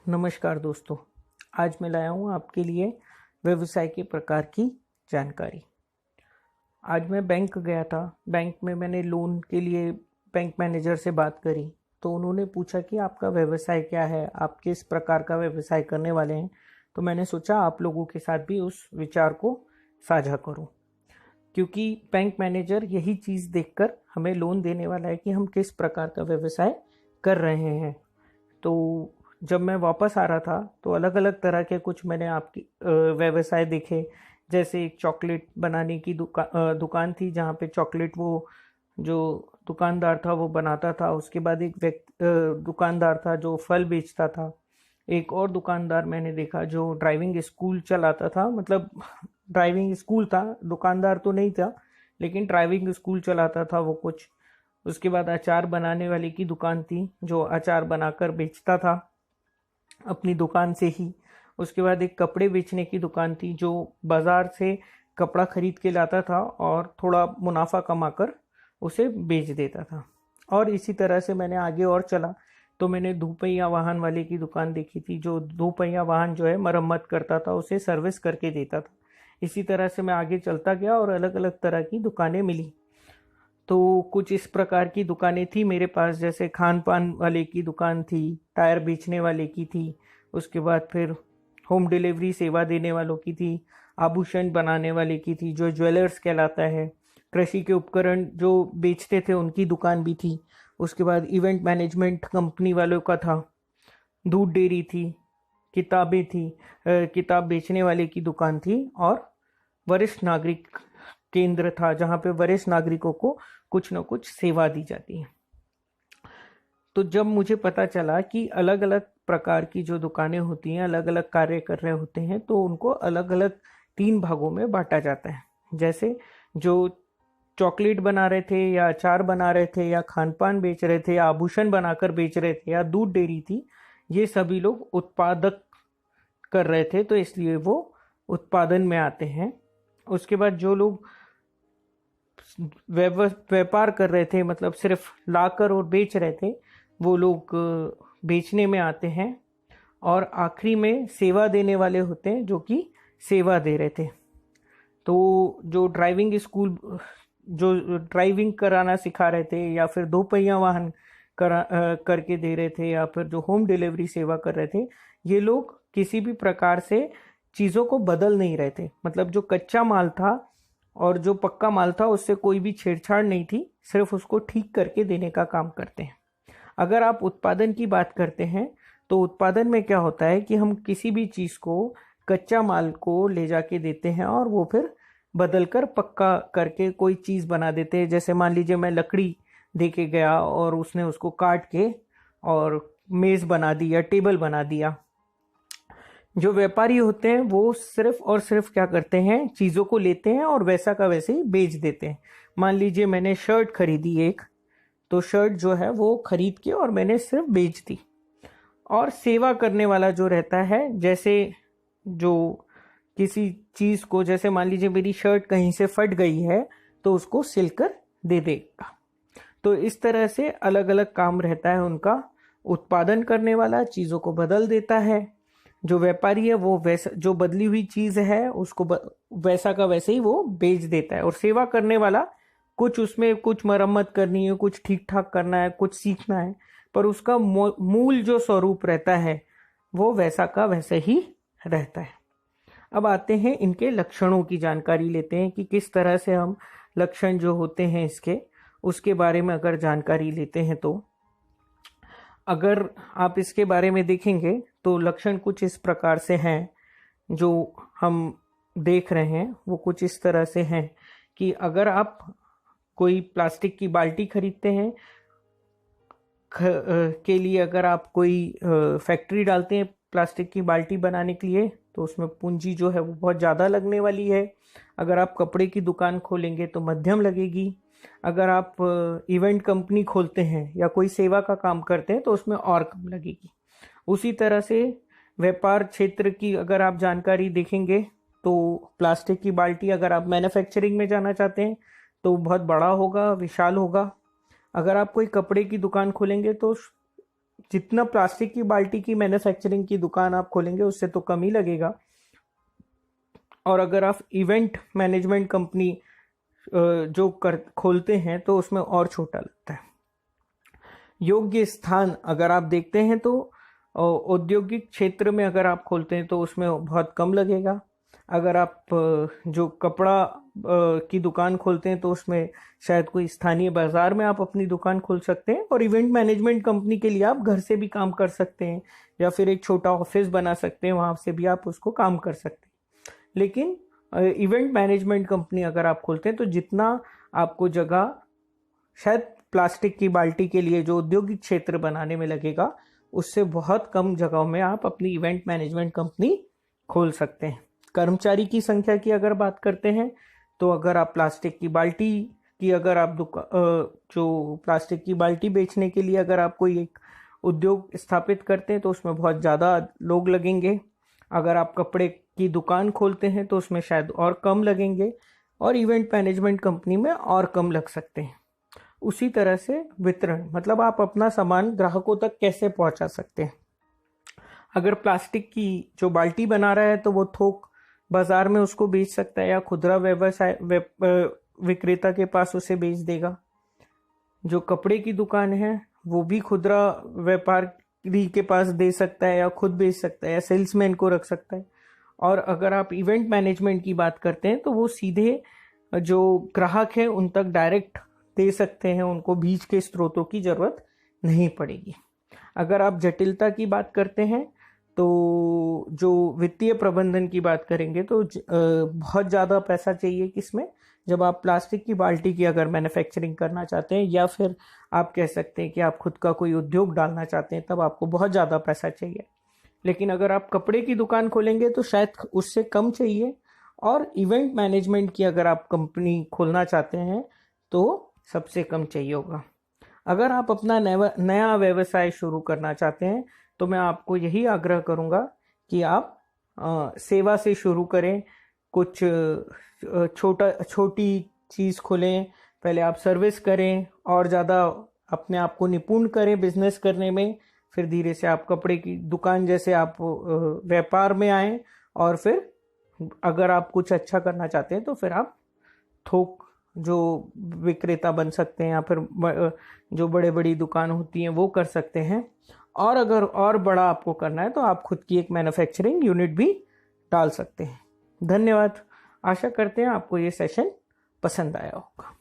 नमस्कार दोस्तों। आज मैं लाया हूँ आपके लिए व्यवसाय के प्रकार की जानकारी। आज मैं बैंक गया था। बैंक में मैंने लोन के लिए बैंक मैनेजर से बात करी, तो उन्होंने पूछा कि आपका व्यवसाय क्या है, आप किस प्रकार का व्यवसाय करने वाले हैं। तो मैंने सोचा आप लोगों के साथ भी उस विचार को साझा करूं, क्योंकि बैंक मैनेजर यही चीज़ देखकर हमें लोन देने वाला है कि हम किस प्रकार का व्यवसाय कर रहे हैं। तो जब मैं वापस आ रहा था तो अलग अलग तरह के कुछ मैंने आपकी व्यवसाय देखे। जैसे एक चॉकलेट बनाने की दुकान थी, जहाँ पे चॉकलेट वो जो दुकानदार था वो बनाता था। उसके बाद एक दुकानदार था जो फल बेचता था। एक और दुकानदार मैंने देखा जो ड्राइविंग स्कूल चलाता था, मतलब ड्राइविंग स्कूल था, दुकानदार तो नहीं था लेकिन ड्राइविंग स्कूल चलाता था वो कुछ। उसके बाद अचार बनाने वाले की दुकान थी जो अचार बनाकर बेचता था अपनी दुकान से ही। उसके बाद एक कपड़े बेचने की दुकान थी जो बाजार से कपड़ा खरीद के लाता था और थोड़ा मुनाफा कमाकर उसे बेच देता था। और इसी तरह से मैंने आगे और चला तो मैंने दोपहिया वाहन वाले की दुकान देखी थी जो दोपहिया वाहन जो है मरम्मत करता था, उसे सर्विस करके देता था। इसी तरह से मैं आगे चलता गया और अलग अलग तरह की दुकानें मिली। तो कुछ इस प्रकार की दुकानें थी मेरे पास, जैसे खान पान वाले की दुकान थी, टायर बेचने वाले की थी, उसके बाद फिर होम डिलीवरी सेवा देने वालों की थी, आभूषण बनाने वाले की थी जो ज्वेलर्स कहलाता है, कृषि के उपकरण जो बेचते थे उनकी दुकान भी थी। उसके बाद इवेंट मैनेजमेंट कंपनी वालों का था, दूध डेयरी थी, किताबें थी, किताब बेचने वाले की दुकान थी, और वरिष्ठ नागरिक केंद्र था जहाँ पे वरिष्ठ नागरिकों को कुछ न कुछ सेवा दी जाती है। तो जब मुझे पता चला कि अलग अलग प्रकार की जो दुकानें होती हैं अलग अलग कार्य कर रहे होते हैं, तो उनको अलग अलग 3 भागों में बांटा जाता है। जैसे जो चॉकलेट बना रहे थे या अचार बना रहे थे या खान पान बेच रहे थे या आभूषण बनाकर बेच रहे थे या दूध डेयरी थी, ये सभी लोग उत्पादक कर रहे थे, तो इसलिए वो उत्पादन में आते हैं। उसके बाद जो लोग व्यापार कर रहे थे, मतलब सिर्फ लाकर और बेच रहे थे, वो लोग बेचने में आते हैं। और आखिरी में सेवा देने वाले होते हैं जो कि सेवा दे रहे थे। तो जो ड्राइविंग स्कूल जो ड्राइविंग कराना सिखा रहे थे या फिर दोपहिया वाहन करके दे रहे थे या फिर जो होम डिलीवरी सेवा कर रहे थे, ये लोग किसी भी प्रकार से चीज़ों को बदल नहीं रहे थे। मतलब जो कच्चा माल था और जो पक्का माल था उससे कोई भी छेड़छाड़ नहीं थी, सिर्फ उसको ठीक करके देने का काम करते हैं। अगर आप उत्पादन की बात करते हैं तो उत्पादन में क्या होता है कि हम किसी भी चीज़ को, कच्चा माल को ले जाके देते हैं और वो फिर बदल कर पक्का करके कोई चीज़ बना देते हैं। जैसे मान लीजिए मैं लकड़ी दे के गया और उसने उसको काट के और मेज़ बना दी या टेबल बना दिया। जो व्यापारी होते हैं वो सिर्फ और सिर्फ क्या करते हैं, चीज़ों को लेते हैं और वैसा का वैसे ही बेच देते हैं। मान लीजिए मैंने शर्ट खरीदी एक, तो शर्ट जो है वो खरीद के और मैंने सिर्फ बेच दी। और सेवा करने वाला जो रहता है, जैसे जो किसी चीज़ को, जैसे मान लीजिए मेरी शर्ट कहीं से फट गई है तो उसको सिलकर दे देगा। तो इस तरह से अलग अलग काम रहता है उनका। उत्पादन करने वाला चीज़ों को बदल देता है, जो व्यापारी है वो वैसा जो बदली हुई चीज़ है उसको वैसा का वैसे ही वो बेच देता है। और सेवा करने वाला कुछ उसमें कुछ मरम्मत करनी है, कुछ ठीक ठाक करना है, कुछ सीखना है, पर उसका मूल जो स्वरूप रहता है वो वैसा का वैसे ही रहता है। अब आते हैं इनके लक्षणों की जानकारी लेते हैं कि किस तरह से हम लक्षण जो होते हैं इसके, उसके बारे में अगर जानकारी लेते हैं तो अगर आप इसके बारे में देखेंगे तो लक्षण कुछ इस प्रकार से हैं जो हम देख रहे हैं। वो कुछ इस तरह से हैं कि अगर आप कोई प्लास्टिक की बाल्टी खरीदते हैं के लिए, अगर आप कोई फैक्ट्री डालते हैं प्लास्टिक की बाल्टी बनाने के लिए, तो उसमें पूंजी जो है वो बहुत ज़्यादा लगने वाली है। अगर आप कपड़े की दुकान खोलेंगे तो मध्यम लगेगी। अगर आप इवेंट कंपनी खोलते हैं या कोई सेवा का काम करते हैं तो उसमें और कम लगेगी। उसी तरह से व्यापार क्षेत्र की अगर आप जानकारी देखेंगे तो प्लास्टिक की बाल्टी अगर आप मैन्युफैक्चरिंग में जाना चाहते हैं तो बहुत बड़ा होगा, विशाल होगा। अगर आप कोई कपड़े की दुकान खोलेंगे तो जितना प्लास्टिक की बाल्टी की मैन्युफैक्चरिंग की दुकान आप खोलेंगे उससे तो कम ही लगेगा। और अगर आप इवेंट मैनेजमेंट कंपनी जो खोलते हैं तो उसमें और छोटा लगता है। योग्य स्थान अगर आप देखते हैं तो औद्योगिक क्षेत्र में अगर आप खोलते हैं तो उसमें बहुत कम लगेगा। अगर आप जो कपड़ा की दुकान खोलते हैं तो उसमें शायद कोई स्थानीय बाजार में आप अपनी दुकान खोल सकते हैं। और इवेंट मैनेजमेंट कंपनी के लिए आप घर से भी काम कर सकते हैं या फिर एक छोटा ऑफिस बना सकते हैं, वहां से भी आप उसको काम कर सकते हैं। लेकिन इवेंट मैनेजमेंट कंपनी अगर आप खोलते हैं तो जितना आपको जगह शायद प्लास्टिक की बाल्टी के लिए जो औद्योगिक क्षेत्र बनाने में लगेगा, उससे बहुत कम जगहों में आप अपनी इवेंट मैनेजमेंट कंपनी खोल सकते हैं। कर्मचारी की संख्या की अगर बात करते हैं तो अगर आप प्लास्टिक की बाल्टी की अगर आप जो प्लास्टिक की बाल्टी बेचने के लिए अगर आप कोई एक उद्योग स्थापित करते हैं तो उसमें बहुत ज़्यादा लोग लगेंगे। अगर आप कपड़े की दुकान खोलते हैं तो उसमें शायद और कम लगेंगे, और इवेंट मैनेजमेंट कंपनी में और कम लग सकते हैं। उसी तरह से वितरण, मतलब आप अपना सामान ग्राहकों तक कैसे पहुंचा सकते हैं। अगर प्लास्टिक की जो बाल्टी बना रहा है तो वो थोक बाजार में उसको बेच सकता है या खुदरा व्यवसाय विक्रेता के पास उसे बेच देगा। जो कपड़े की दुकान है वो भी खुदरा व्यापारी के पास दे सकता है या खुद बेच सकता है या सेल्समैन को रख सकता है। और अगर आप इवेंट मैनेजमेंट की बात करते हैं तो वो सीधे जो ग्राहक है उन तक डायरेक्ट दे सकते हैं, उनको बीच के स्रोतों की जरूरत नहीं पड़ेगी। अगर आप जटिलता की बात करते हैं तो जो वित्तीय प्रबंधन की बात करेंगे तो बहुत ज़्यादा पैसा चाहिए किसमें, जब आप प्लास्टिक की बाल्टी की अगर मैन्युफैक्चरिंग करना चाहते हैं या फिर आप कह सकते हैं कि आप खुद का कोई उद्योग डालना चाहते हैं, तब आपको बहुत ज़्यादा पैसा चाहिए। लेकिन अगर आप कपड़े की दुकान खोलेंगे तो शायद उससे कम चाहिए। और इवेंट मैनेजमेंट की अगर आप कंपनी खोलना चाहते हैं तो सबसे कम चाहिए होगा। अगर आप अपना नया व्यवसाय शुरू करना चाहते हैं तो मैं आपको यही आग्रह करूंगा कि आप सेवा से शुरू करें। कुछ छोटी चीज़ खोलें, पहले आप सर्विस करें और ज़्यादा अपने आप को निपुण करें बिजनेस करने में। फिर धीरे से आप कपड़े की दुकान जैसे आप व्यापार में आएँ, और फिर अगर आप कुछ अच्छा करना चाहते हैं तो फिर आप थोक जो विक्रेता बन सकते हैं या फिर जो बड़े बड़ी दुकान होती हैं वो कर सकते हैं। और अगर और बड़ा आपको करना है तो आप खुद की एक मैन्युफैक्चरिंग यूनिट भी डाल सकते हैं। धन्यवाद। आशा करते हैं आपको ये सेशन पसंद आया होगा।